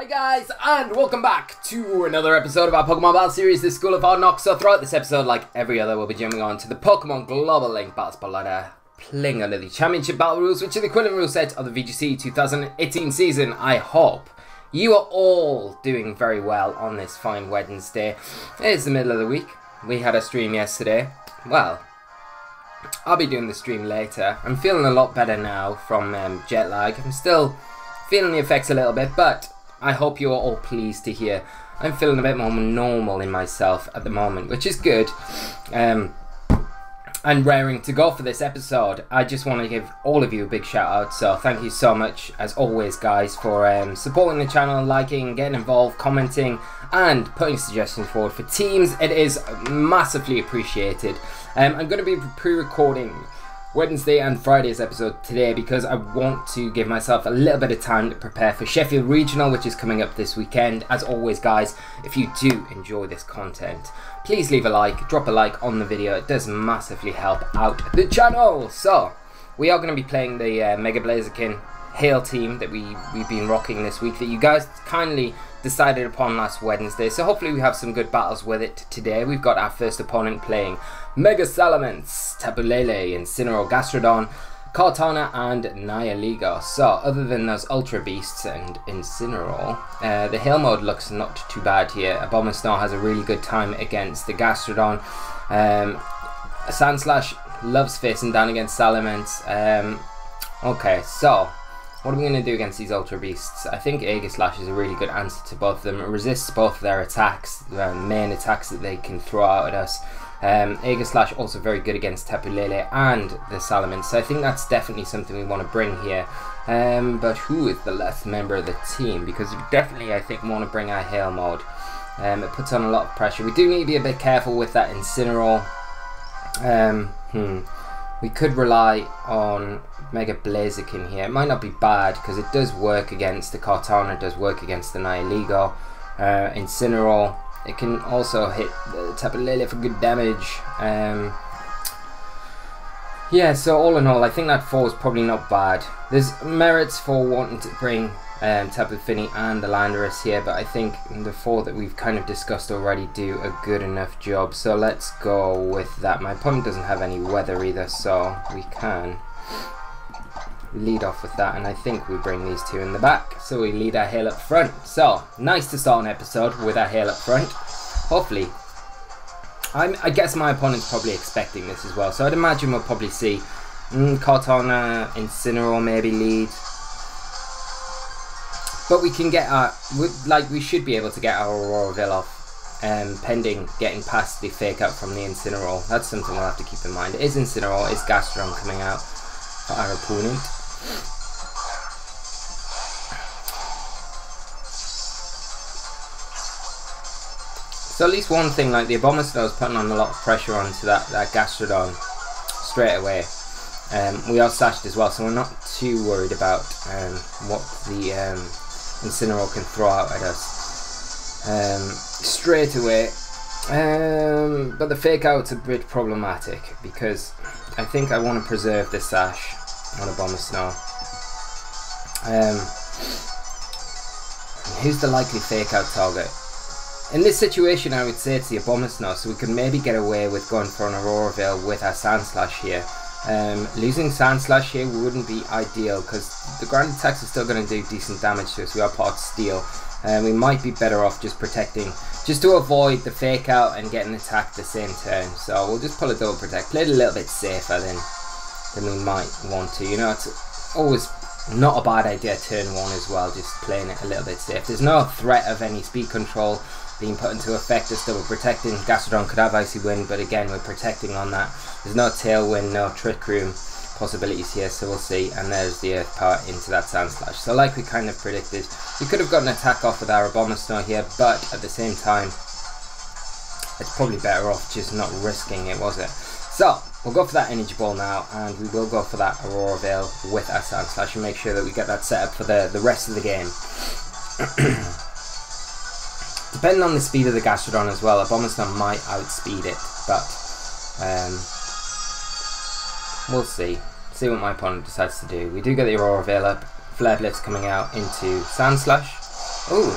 guys, and welcome back to another episode of our Pokemon Battle Series, the School of Hard Knocks. So throughout this episode, like every other, we'll be jumping on to the Pokemon Global Link Battle Spotlighter, playing under the Championship Battle Rules, which are the equivalent rule set of the VGC 2018 season. I hope you are all doing very well on this fine Wednesday. It's the middle of the week. We had a stream yesterday. Well, I'll be doing the stream later. I'm feeling a lot better now from jet lag. I'm still feeling the effects a little bit, but I hope you are all pleased to hear I'm feeling a bit more normal in myself at the moment, which is good. And raring to go for this episode. I just want to give all of you a big shout out, so thank you so much as always guys for supporting the channel, liking, getting involved, commenting and putting suggestions forward for teams. It is massively appreciated. I'm going to be pre-recording Wednesday and Friday's episode today because I want to give myself a little bit of time to prepare for Sheffield Regional, which is coming up this weekend. As always guys, if you do enjoy this content, please leave a like, drop a like on the video. It does massively help out the channel. So we are going to be playing the Mega Blaziken Hail team that we've been rocking this week, that you guys kindly decided upon last Wednesday. So hopefully we have some good battles with it today. We've got our first opponent playing Mega Salamence, Tapu Lele, Incineroar, Gastrodon, Kartana and Nihilego. So other than those Ultra Beasts and Incineroar, the Hail mode looks not too bad here. Abomasnow has a really good time against the Gastrodon. Sandslash loves facing down against Salamence. Okay, so what are we going to do against these Ultra Beasts? I think Aegislash is a really good answer to both of them. It resists both of their attacks, the main attacks that they can throw out at us. Aegislash also very good against Tapu Lele and the Salamence, so I think that's definitely something we want to bring here. But who is the last member of the team? Because we definitely, I think, want to bring our Hail mode. It puts on a lot of pressure. We do need to be a bit careful with that Incineroar. We could rely on Mega Blaziken here. It might not be bad because it does work against the Kartana, it does work against the Nihilego. Incineroar, it can also hit the Tapu Lele for good damage. Yeah, so all in all, I think that 4 is probably not bad. There's merits for wanting to bring Tapu Fini and the Landorus here, but I think the 4 that we've kind of discussed already do a good enough job. So let's go with that. My opponent doesn't have any weather either, so we can lead off with that, and I think we bring these two in the back, so we lead our Hail up front. So nice to start an episode with our Hail up front. Hopefully, I guess my opponent's probably expecting this as well, so I'd imagine we'll probably see Kartana, Incineroar maybe lead, but we can get our, we should be able to get our Auroraville off, pending getting past the fake out from the Incineroar. That's something we'll have to keep in mind. It is Incineroar, is Gastrodon coming out for our opponent. So at least one thing, like the Abomasnow is putting on a lot of pressure onto that Gastrodon straight away. We are sashed as well, so we're not too worried about what the Incineroar can throw out at us straight away. But the fake out's a bit problematic because I think I want to preserve the sash on Abomasnow. Who's the likely fake out target? In this situation, I would say it's the Abomasnow, so we could maybe get away with going for an Auroraville with our Sandslash here. Losing Sandslash here wouldn't be ideal because the ground attacks are still going to do decent damage to us. We are part steel. We might be better off just protecting, just to avoid the fake out and getting attacked the same turn. So we'll just pull a double protect, play it a little bit safer than we might want to. You know, it's always not a bad idea turn 1 as well, just playing it a little bit safe. There's no threat of any speed control being put into effect, just double protecting. Gastrodon could have Icy Wind, but again we're protecting on that. There's no Tailwind, no Trick Room possibilities here, so we'll see. And there's the Earth Power into that Sandslash. So like we kind of predicted, we could have gotten an attack off with our Abomasnow here, but at the same time it's probably better off just not risking it, was it? So we'll go for that Energy Ball now, and we will go for that Auroraville with our Sandslash and make sure that we get that set up for the rest of the game. Depending on the speed of the Gastrodon as well, Abomasnow might outspeed it, but we'll see. See what my opponent decides to do. We do get the Auroraville up, Flare Blitz coming out into Sandslash. Oh,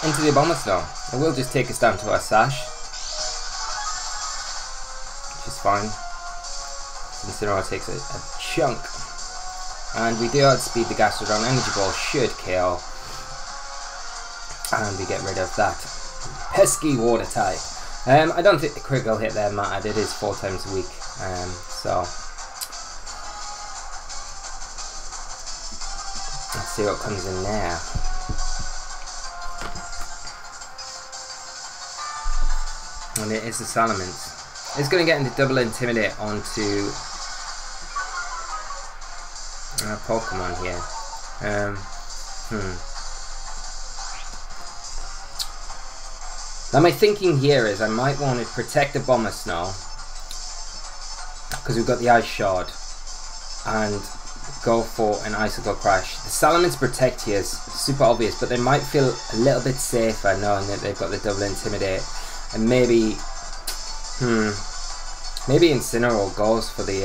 into the Abomasnow. It will just take us down to our sash, which is fine. Incineroar takes a chunk. And we do outspeed the Gastrodon. Energy Ball should KO. And we get rid of that pesky water type. I don't think the critical hit there mattered. It is 4 times a week. So let's see what comes in there. And it is the Salamence. It's going to get into double intimidate onto Pokemon here. Now my thinking here is I might want to protect the Abomasnow because we've got the Ice Shard and go for an Icicle Crash. The Salamence Protect here is super obvious, but they might feel a little bit safer knowing that they've got the double intimidate, and maybe maybe Incineroar goes for the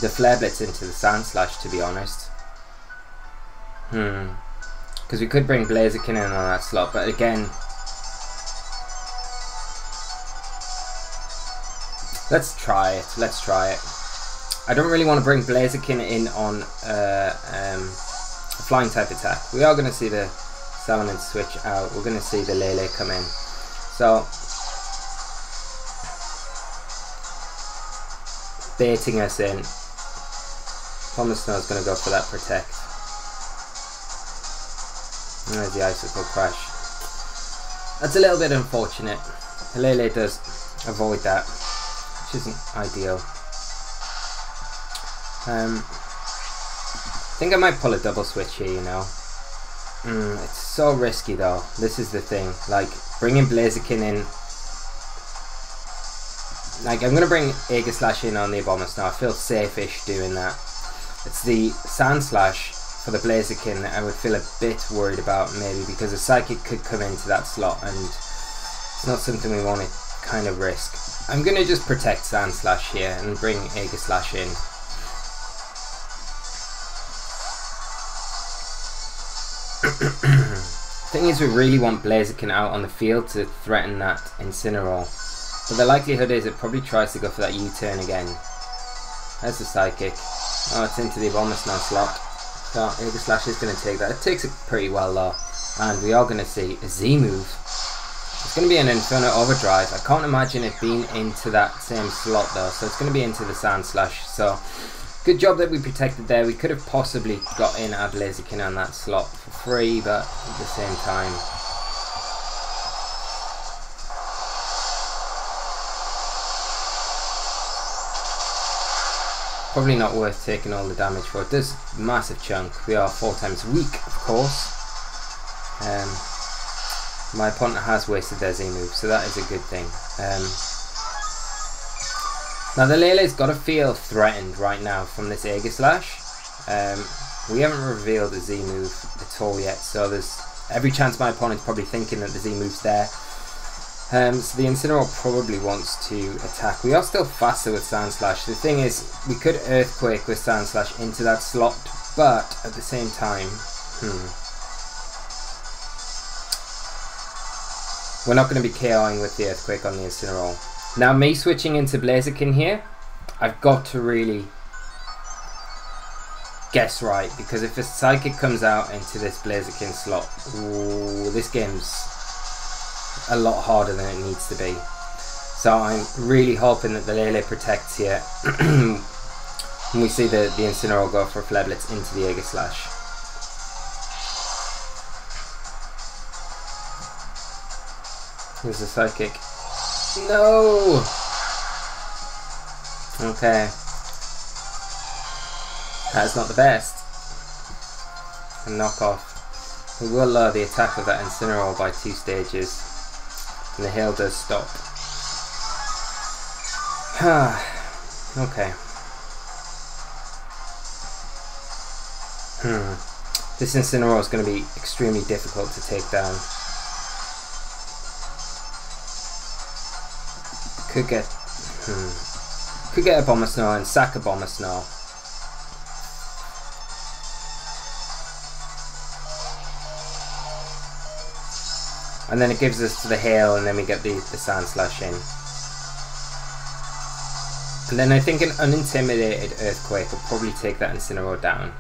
Flare Blitz into the Sandslash, to be honest. Because we could bring Blaziken in on that slot, but again, let's try it. Let's try it. I don't really want to bring Blaziken in on a flying type attack. We are going to see the Salamence switch out. We're going to see the Lele come in. So, baiting us in. Abomasnow is going to go for that Protect. And there's the Icicle Crash. That's a little bit unfortunate. The Lele does avoid that, which isn't ideal. I think I might pull a double switch here, you know. It's so risky though. This is the thing. Like, bringing Blaziken in. Like, I'm going to bring Aegislash in on the Abomasnow. I feel safe-ish doing that. It's the Sandslash for the Blaziken that I would feel a bit worried about, maybe, because a Psychic could come into that slot and it's not something we want to kind of risk. I'm going to just protect Sandslash here and bring Aegislash in. Thing is, we really want Blaziken out on the field to threaten that Incineroar, but the likelihood is it probably tries to go for that U-turn again. There's the Psychic. Oh, it's into the Abomasnow slot. So Aegislash is going to take that. It takes it pretty well though, and we are going to see a Z move. It's going to be an Inferno Overdrive. I can't imagine it being into that same slot though, so it's going to be into the Sandslash. So good job that we protected there. We could have possibly got in our Blaziken on that slot for free, but at the same time, probably not worth taking all the damage for. It does massive chunk. We are 4 times weak, of course. My opponent has wasted their Z move, so that is a good thing. Now the Lele's got to feel threatened right now from this Aegislash. We haven't revealed the Z move at all yet, so there's every chance my opponent's probably thinking that the Z move's there. So the Incineroar probably wants to attack. We are still faster with Sandslash. The thing is, we could Earthquake with Sandslash into that slot, but at the same time, we're not going to be KOing with the Earthquake on the Incineroar. Now me switching into Blaziken here, I've got to really guess right, because if a Psychic comes out into this Blaziken slot, ooh, this game's a lot harder than it needs to be. So I'm really hoping that the Lele protects here and we see the Incineroar go for a Flare Blitz into the Aegislash. Here's the Psychic. No! Okay. That's not the best. A knockoff. We will lower the attack of that Incineroar by 2 stages. And the hail does stop. Okay. This Incineroar is going to be extremely difficult to take down. Could get a Abomasnow and sack a Abomasnow. And then it gives us the hail, and then we get the Sand Slash in. And then I think an unintimidated Earthquake will probably take that Incineroar down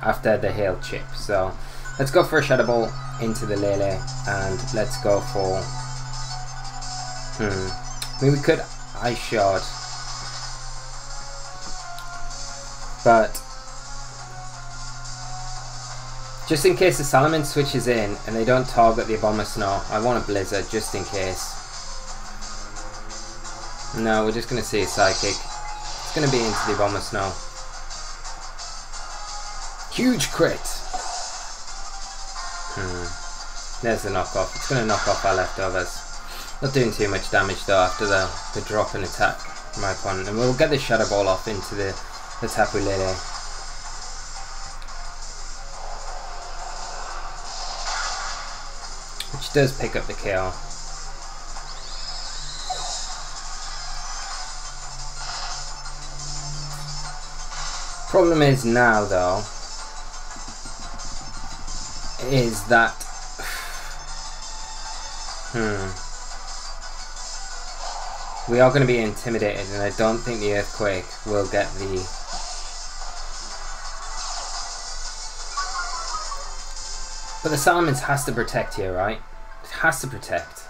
after the hail chip. So let's go for a Shadow Ball into the Lele, and let's go for... I mean, we could Ice Shard, but just in case the Salamence switches in and they don't target the Abomasnow, I want a Blizzard just in case. No, we're just going to see a Psychic. It's going to be into the Abomasnow. Huge crit! There's the knockoff. It's going to knock off our leftovers. Not doing too much damage though after the drop and attack from my opponent. And we'll get the Shadow Ball off into the Tapu Lele. Which does pick up the KO. Problem is now though, is that we are going to be intimidated, and I don't think the Earthquake will get the... But the Salamence has to protect here, right? It has to protect.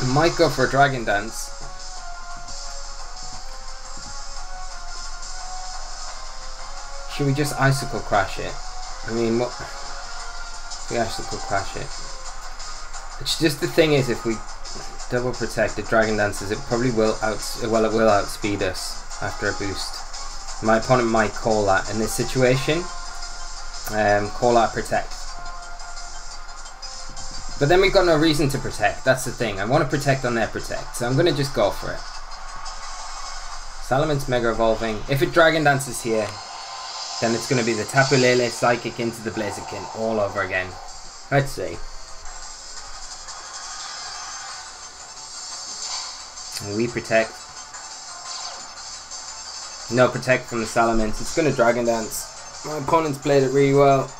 I might go for a Dragon Dance. Should we just Icicle Crash it? I mean, what? We Icicle Crash it. It's just the thing is, if we double protect the Dragon Dances, it probably will it will outspeed us after a boost. My opponent might call that in this situation. Call that protect. But then we've got no reason to protect. That's the thing. I want to protect on their protect, so I'm going to just go for it. Salamence Mega Evolving. If it Dragon Dances here, then it's going to be the Tapu Lele Psychic into the Blaziken all over again. Let's see. We protect. No protect from the Salamence. It's going to Dragon Dance. My opponent's played it really well.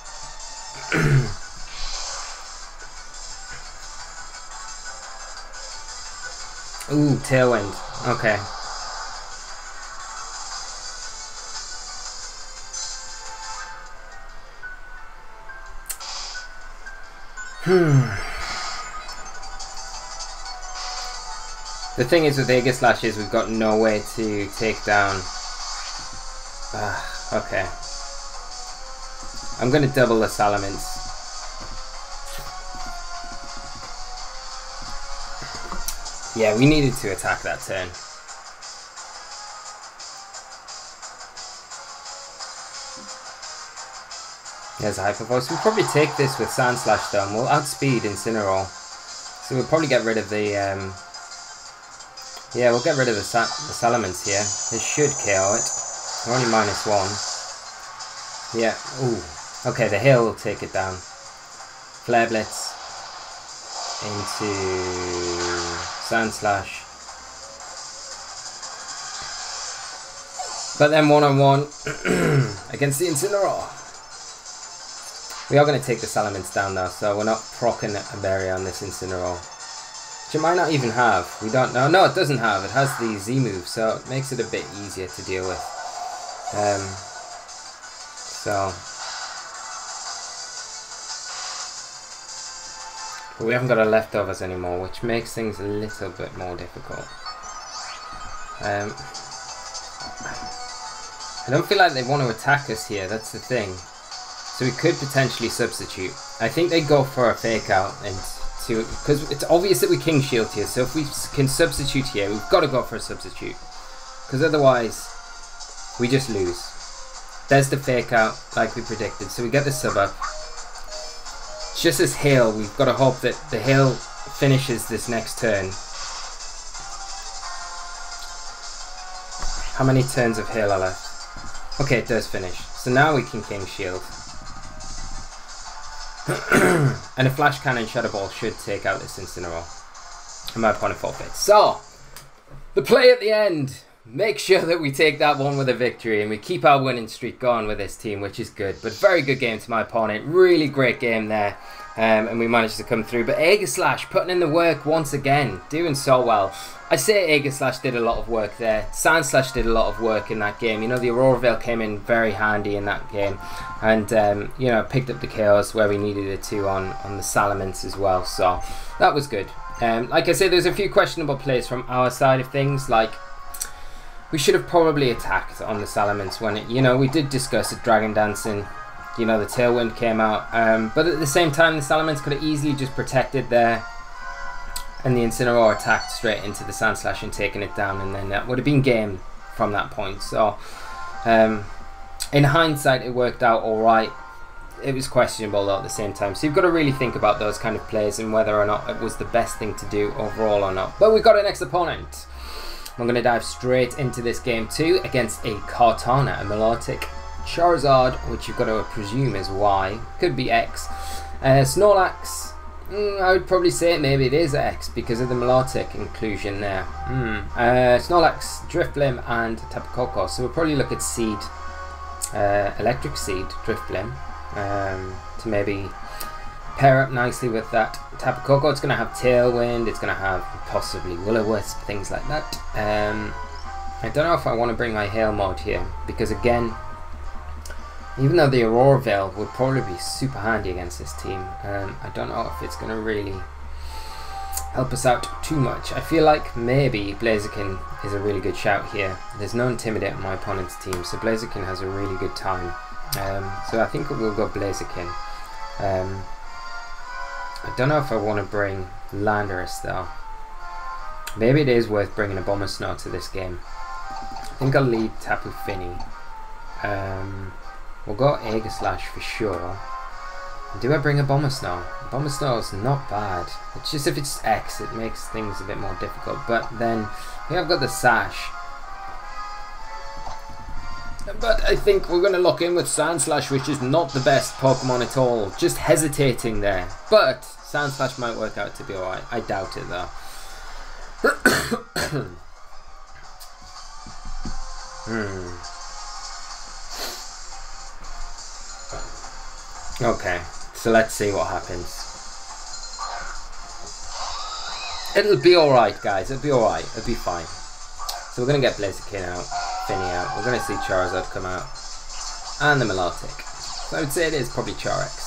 Ooh, Tailwind. Okay. The thing is with Aegis Lashes, we've got no way to take down... okay. I'm going to double the Salamence. Yeah, we needed to attack that turn. There's a Hyper Voice. We'll probably take this with Sand Slash though, and we'll outspeed Incineroar. So we'll probably get rid of the... yeah, we'll get rid of the Salamence here. This should KO it. We're only -1. Yeah, ooh. Okay, the Hail will take it down. Flare Blitz into Sand Slash. But then one-on-one against the Incineroar. We are going to take the Salamence down though, so we're not proccing a berry on this Incineroar. Which it might not even have. We don't know. No, it doesn't have. It has the Z move, so it makes it a bit easier to deal with. But we haven't got our leftovers anymore, which makes things a little bit more difficult. I don't feel like they want to attack us here, that's the thing. So we could potentially substitute. I think they go for a fake out, and because it's obvious that we King Shield here, so if we can substitute here, we've got to go for a substitute. Because otherwise, we just lose. There's the fake out, like we predicted, so we get the sub up. It's just this Hail, we've got to hope that the Hail finishes this next turn. How many turns of Hail are left? Okay, it does finish. So now we can King Shield. And a Flash Cannon Shadow Ball should take out this Incineroar. And my opponent forfeits. So, the play at the end make sure that we take that one with a victory and we keep our winning streak going with this team, which is good. But very good game to my opponent. Really great game there. And we managed to come through. But Aegislash putting in the work once again. Doing so well. I say Aegislash did a lot of work there. Sandslash did a lot of work in that game. You know, the Aurora Veil came in very handy in that game. And, you know, picked up the KOs where we needed it to on the Salamence as well. So, that was good. Like I said, there's a few questionable plays from our side of things. Like, we should have probably attacked on the Salamence when it, you know, we did discuss it, Dragon Dancing. You know, the Tailwind came out. But at the same time, the Salamence could have easily just protected there. And the Incineroar attacked straight into the Sandslash and taken it down. And then that would have been game from that point. So, in hindsight, it worked out alright. It was questionable though at the same time. So you've got to really think about those kind of plays and whether or not it was the best thing to do overall or not. But we've got our next opponent. I'm going to dive straight into this game too against a Kartana, a Melodic Charizard, which you've got to presume is Y, could be X. Snorlax, I would probably say maybe it is X because of the Melodic inclusion there. Snorlax, Drifblim and Tapu Koko, so we'll probably look at Seed, Electric Seed, Drifblim, to maybe pair up nicely with that Tapu Koko. It's going to have Tailwind, it's going to have possibly Will-O-Wisp, things like that. I don't know if I want to bring my Hail mode here because again, even though the Aurora Veil would probably be super handy against this team, I don't know if it's going to really help us out too much. I feel like maybe Blaziken is a really good shout here. There's no Intimidate on my opponent's team, so Blaziken has a really good time. So I think we'll go Blaziken. I don't know if I want to bring Landorus though. Maybe it is worth bringing a Abomasnow to this game. I think I'll lead Tapu Fini. We'll go Aegislash for sure. Do I bring a Abomasnow? Abomasnow is not bad. It's just if it's X, it makes things a bit more difficult. But then, yeah, I've got the Sash. But I think we're going to lock in with Sandslash, which is not the best Pokemon at all. Just hesitating there. But Sandslash might work out to be alright. I doubt it though. Okay, so let's see what happens. It'll be alright, guys. It'll be alright. It'll be fine. So we're going to get Blaziken out, Fini out. We're going to see Charizard come out. And the Melodic. So I would say it is probably Charex.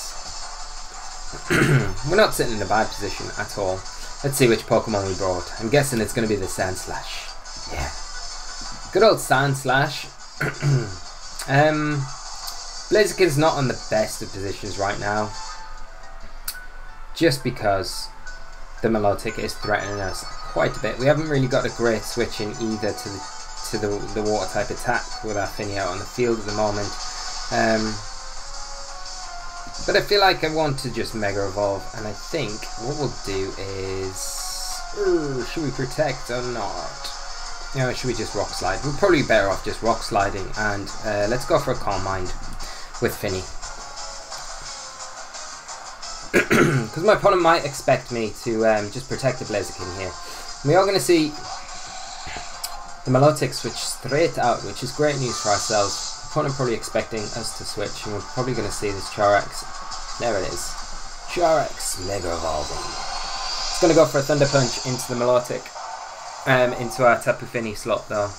We're not sitting in a bad position at all. Let's see which Pokemon we brought. I'm guessing it's going to be the Sandslash. Yeah. Good old Sandslash. Blaziken's not on the best of positions right now. Just because the Melodic is threatening us quite a bit. We haven't really got a great switch in either to the water type attack with our Fini out on the field at the moment. But I feel like I want to just Mega Evolve, and I think what we'll do is... should we protect or not? You know, should we just Rock Slide? We're probably better off just Rock Sliding, and let's go for a Calm Mind with Fini. Because my opponent might expect me to just protect the Blaziken here. We are going to see the Melodic switch straight out, which is great news for ourselves. Opponent probably expecting us to switch, and we're probably going to see this Charex. There it is. Charex Mega Evolving. It's going to go for a Thunder Punch into the Melodic. Into our Tapu Fini slot though.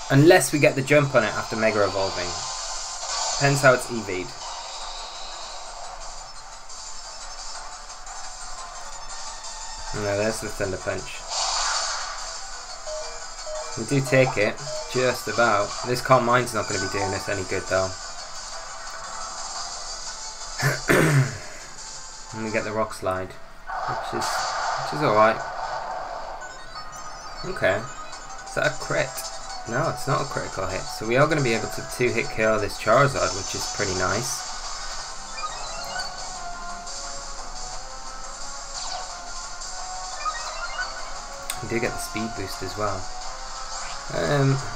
Unless we get the jump on it after Mega Evolving. Depends how it's EV'd. No, there's the Thunder Punch. We do take it, just about. This Calm Mind's not going to be doing us any good though. And we get the Rock Slide, which is alright. Okay, is that a crit? No, it's not a critical hit. So we are going to be able to 2-hit KO this Charizard, which is pretty nice. We do get the speed boost as well.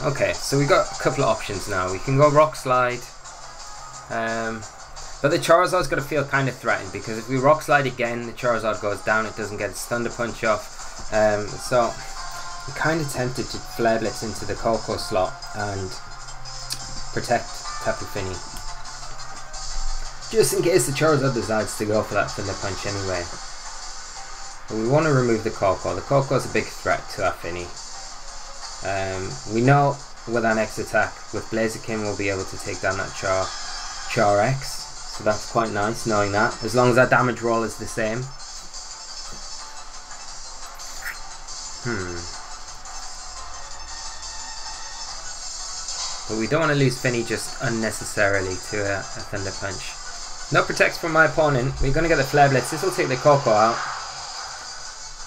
Okay, so we got a couple of options now. We can go Rock Slide, but the Charizard's got to feel kind of threatened, because if we Rock Slide again, the Charizard goes down, it doesn't get its Thunder Punch off. So I'm kind of tempted to Flare Blitz into the Coco slot and protect Tapu Fini, just in case the Charizard decides to go for that Thunder Punch anyway. But we want to remove the Coco. The Coco is a big threat to our Fini. We know with our next attack with Blaziken we'll be able to take down that Char-X, so that's quite nice knowing that, as long as our damage roll is the same. But we don't want to lose Fini just unnecessarily to a Thunder Punch. No protects from my opponent. We're going to get the Flare Blitz. This will take the Coco out.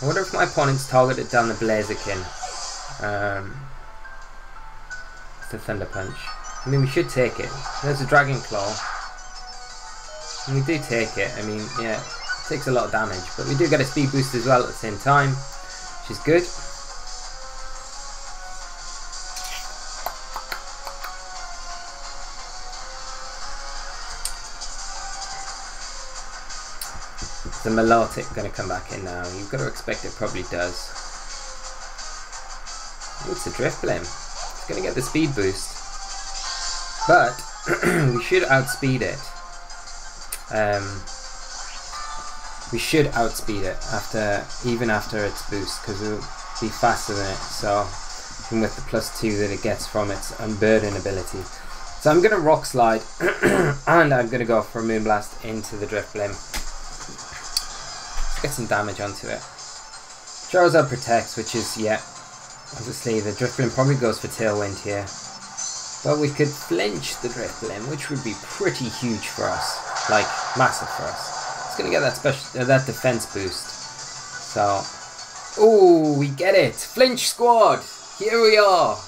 I wonder if my opponent's targeted down the Blaziken. The Thunder Punch. I mean, we should take it. There's a Dragon Claw. And we do take it. I mean, yeah, it takes a lot of damage. But we do get a speed boost as well at the same time, which is good. The Melodic going to come back in now. You've got to expect it probably does. Oh, it's a Drifblim. It's going to get the speed boost. But we should outspeed it. We should outspeed it even after its boost, because it will be faster than it. So even with the +2 that it gets from its Unburden ability. So I'm going to Rock Slide and I'm going to go for a Moonblast into the Drifblim. Get some damage onto it. Charizard protects, which is, yeah, obviously the Drifblim probably goes for Tailwind here. But we could flinch the Drifblim, which would be pretty huge for us. Like, massive for us. It's going to get that that defense boost. So, ooh, we get it! Flinch squad! Here we are!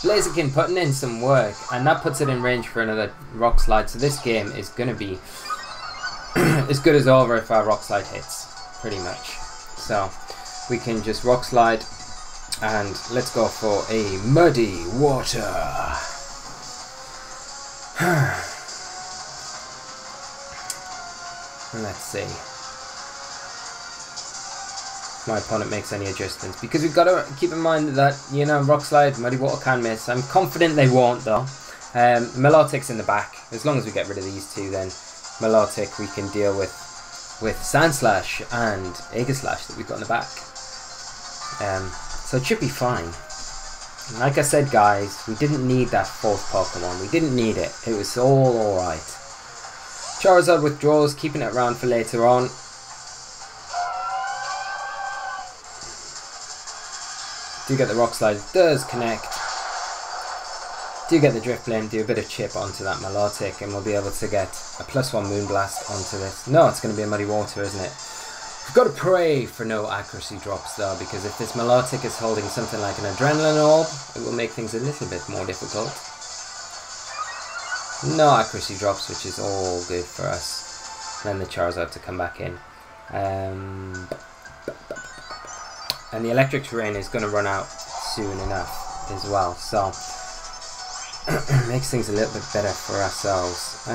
Blaziken putting in some work, and that puts it in range for another Rock Slide. So this game is going to be as good as over if our Rock Slide hits, pretty much. So we can just Rock Slide and let's go for a Muddy Water. Let's see if my opponent makes any adjustments, because we've got to keep in mind that, you know, Rock Slide, Muddy Water can miss. I'm confident they won't though. Melodic's in the back. As long as we get rid of these two, then Melodic we can deal with Sand Slash and Aegislash that we've got in the back. So it should be fine. Like I said, guys, we didn't need that fourth Pokemon. We didn't need it. It was all alright. Charizard withdraws, keeping it around for later on. Do get the Rock Slide, does connect. Do get the Drifblim, do a bit of chip onto that Melodic, and we'll be able to get a +1 Moonblast onto this. No, it's going to be a Muddy Water, isn't it? We've got to pray for no accuracy drops though, because if this Melodic is holding something like an Adrenaline Orb, it will make things a little bit more difficult. No accuracy drops, which is all good for us. Then the Charizard to come back in. And the Electric Terrain is going to run out soon enough as well, so makes things a little bit better for ourselves.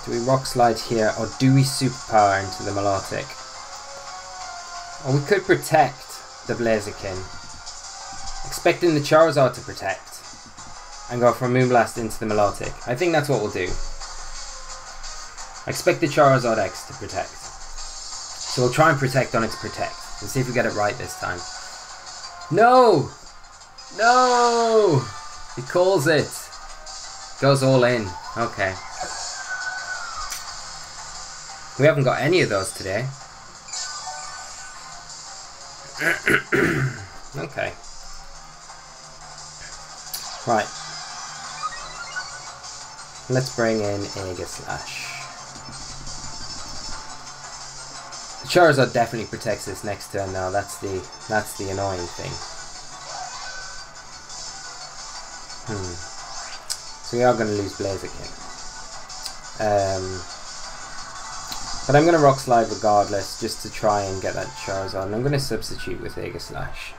Do we Rock Slide here, or do we Superpower into the Melodic? Or we could protect the Blaziken, expecting the Charizard to protect, and go for a Moonblast into the Melodic. I think that's what we'll do. I expect the Charizard X to protect. So we'll try and protect on its protect, and see if we get it right this time. No! No! He calls it. Goes all in. Okay. We haven't got any of those today. Okay. Right. Let's bring in Aegislash. Charizard definitely protects this next turn now. That's the annoying thing. So we are going to lose Blaziken. But I'm going to Rock Slide regardless, just to try and get that Charizard. And I'm going to substitute with Aegislash.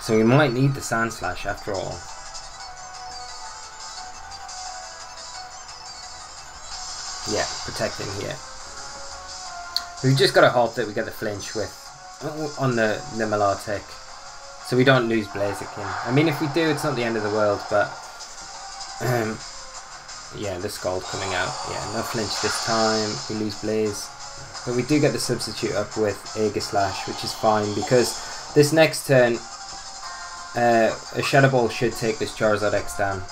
So we might need the Sand Slash after all. Yeah, protecting here. We've just got to hope that we get the flinch with on the Milotic, so we don't lose Blaziken. I mean, if we do, it's not the end of the world, but yeah, the Scald coming out. Yeah, no flinch this time. We lose Blaze, but we do get the substitute up with Aegislash, which is fine because this next turn a Shadow Ball should take this Charizard X down.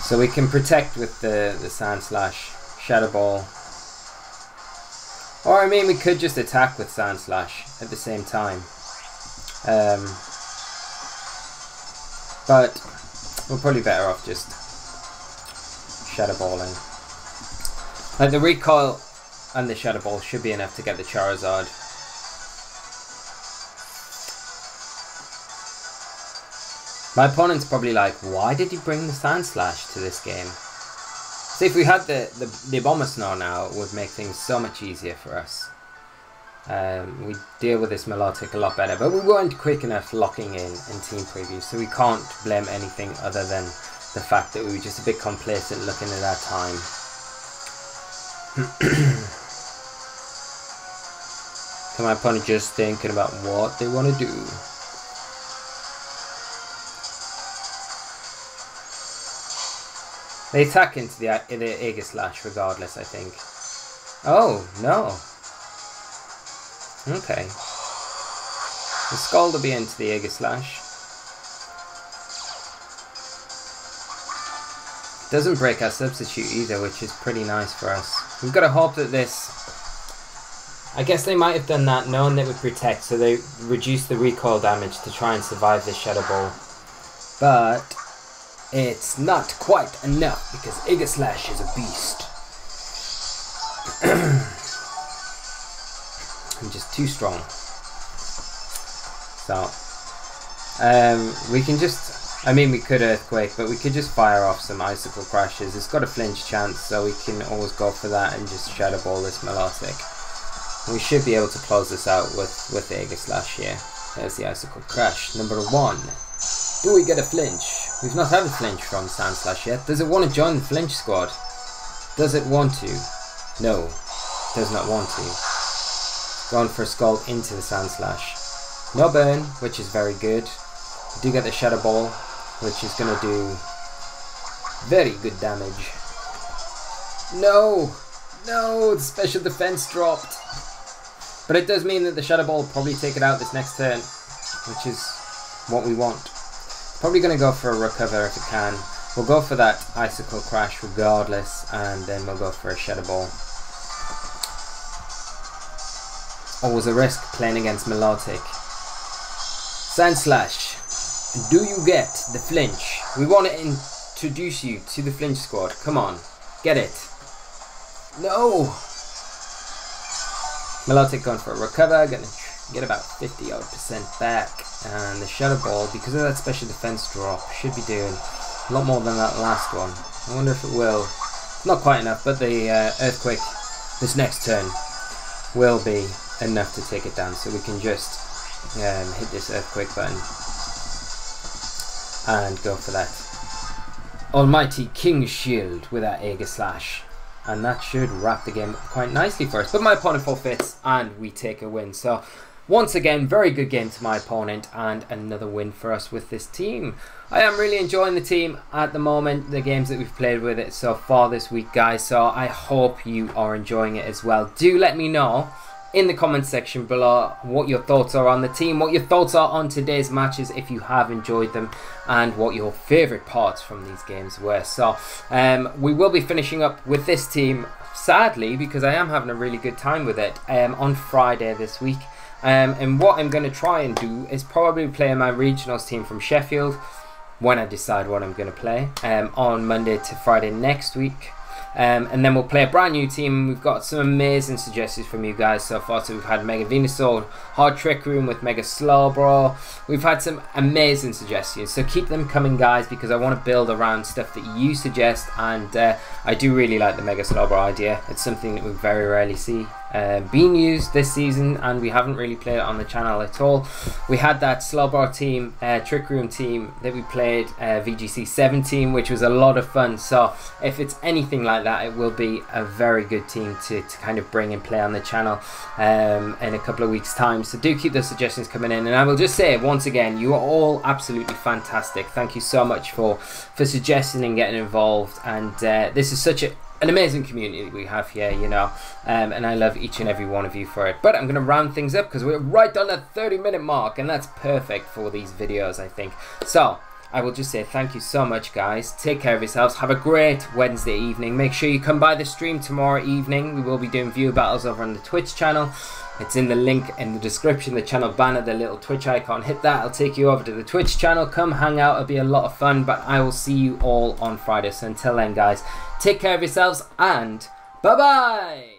So we can protect with the Sand Slash, Shadow Ball. Or I mean, we could just attack with Sand Slash at the same time. But we're probably better off just Shadow Balling. Like the recoil and the Shadow Ball should be enough to get the Charizard. My opponent's probably like, why did he bring the Sand Slash to this game? See, if we had the Abomasnow now, it would make things so much easier for us. We deal with this Milotic a lot better, but we weren't quick enough locking in team preview, so we can't blame anything other than the fact that we were just a bit complacent looking at our time. So my opponent just thinking about what they want to do. They attack into the Aegislash regardless, I think. Oh, no. Okay. The Scald will be into the Aegislash. Doesn't break our substitute either, which is pretty nice for us. We've got to hope that this... I guess they might have done that knowing that it would protect, so they reduce the recoil damage to try and survive this Shadow Ball. But it's not quite enough because Aegislash is a beast. I'm just too strong. So we can just, I mean, we could Earthquake, but we could just fire off some Icicle Crashes. It's got a flinch chance, so we can always go for that and just Shadow Ball this Milotic. We should be able to close this out with Aegislash here. There's the Icicle Crash. Number 1. Do we get a flinch? We've not had a flinch from Sand Slash yet. Does it want to join the flinch squad? Does it want to? No. Does not want to. Going for a Scald into the Sand Slash. No burn, which is very good. We do get the Shadow Ball, which is going to do very good damage. No! No! The special defense dropped. But it does mean that the Shadow Ball will probably take it out this next turn, which is what we want. Probably going to go for a Recover if it can. We'll go for that Icicle Crash regardless, and then we'll go for a Shadow Ball. Always a risk playing against Milotic. Sand Slash, do you get the flinch? We want to introduce you to the flinch squad. Come on, get it. No! Milotic going for a Recover, gonna get about 50% back. And the Shadow Ball, because of that special defense drop, should be doing a lot more than that last one. I wonder if it will. Not quite enough, but the Earthquake this next turn will be enough to take it down. So we can just hit this Earthquake button and go for that Almighty King Shield with that Aegislash. And that should wrap the game up quite nicely for us. But my opponent forfeits and we take a win. So once again, very good game to my opponent and another win for us with this team. I am really enjoying the team at the moment, the games that we've played with it so far this week, guys. So I hope you are enjoying it as well. Do let me know in the comment section below what your thoughts are on the team, what your thoughts are on today's matches if you have enjoyed them, and what your favourite parts from these games were. So we will be finishing up with this team, sadly, because I am having a really good time with it, on Friday this week. And what I'm going to try and do is probably play my regionals team from Sheffield when I decide what I'm going to play on Monday to Friday next week. and then we'll play a brand new team. We've got some amazing suggestions from you guys so far. So we've had Mega Venusaur, Hard Trick Room with Mega Slowbro. We've had some amazing suggestions, so keep them coming, guys, because I want to build around stuff that you suggest, and I do really like the Mega Slowbro idea. It's something that we very rarely see being used this season, and we haven't really played it on the channel at all. We had that Slowbro team, Trick Room team that we played, VGC 17, which was a lot of fun. So if it's anything like that, it will be a very good team to kind of bring and play on the channel in a couple of weeks time. So do keep those suggestions coming in, and I will just say once again, you are all absolutely fantastic. Thank you so much for suggesting and getting involved, and this is such an amazing community we have here, you know, and I love each and every one of you for it. But I'm going to round things up because we're right on the 30-minute mark, and that's perfect for these videos, I think. So I will just say thank you so much, guys. Take care of yourselves. Have a great Wednesday evening. Make sure you come by the stream tomorrow evening. We will be doing viewer battles over on the Twitch channel. It's in the link in the description, the channel banner, the little Twitch icon. Hit that, it'll take you over to the Twitch channel. Come hang out, it'll be a lot of fun, but I will see you all on Friday. So until then, guys, take care of yourselves, and bye-bye!